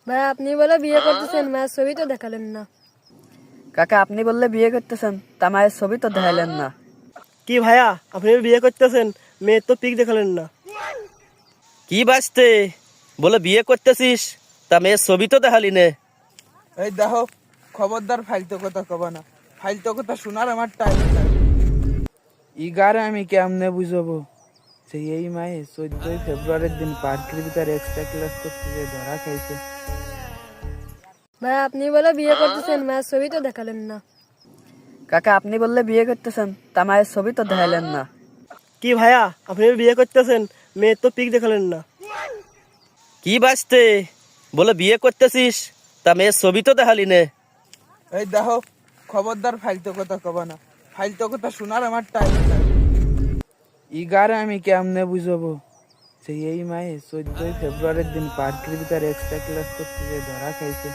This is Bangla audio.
ভাই আপনি বলে বিয়ে করতেছেন, মায়ের ছবি তো দেখালেন না। কাকা আপনি বললে বিয়ে করতেছেন, তা মায়ের ছবি তো দেখাইলেন না। কি ভাইয়া, আপনি বিয়ে করতেছেন, মেয়ের তো পিক দেখালেন না। কি বাঁচতে বলে বিয়ে করতেছিস, তা মেয়ের ছবি তো দেখালি নে। এই দেখো, খবরদার ফালতু কথা কবা না। ফালতু কথা শোনার আমার টাইম নাই। ইগারে আমি কেমনে বুঝবো যে এই মায়ে 14 ফেব্রুয়ারির দিন পার্কের ভিতরে এক্সট্রা ক্লাস করতে যে ধরা খাইছে। ভাই আপনি বলে বিয়ে করতেছেন, মায়ের ছবি তো দেখালেন না। কাকা আপনি বললে বিয়ে করতেছেন, তা মায়ের ছবি তো দেখাইলেন না। কি ভাইয়া, আপনি বিয়ে করতেছেন, মেয়ের তো পিক দেখালেন না। কি বাঁচতে বলে বিয়ে করতেছিস, তা মেয়ের ছবি তো দেখালি নে। এই দেখো, খবরদার ফালতু কথা কবা না। ফালতু কথা শোনার আমার টাইম নাই। ইগারে আমি কেমনে বুঝবো যে এই মায়ে 14 ফেব্রুয়ারির দিন পার্কের ভিতরে এক্সট্রা ক্লাস করতে যে ধরা খাইছে।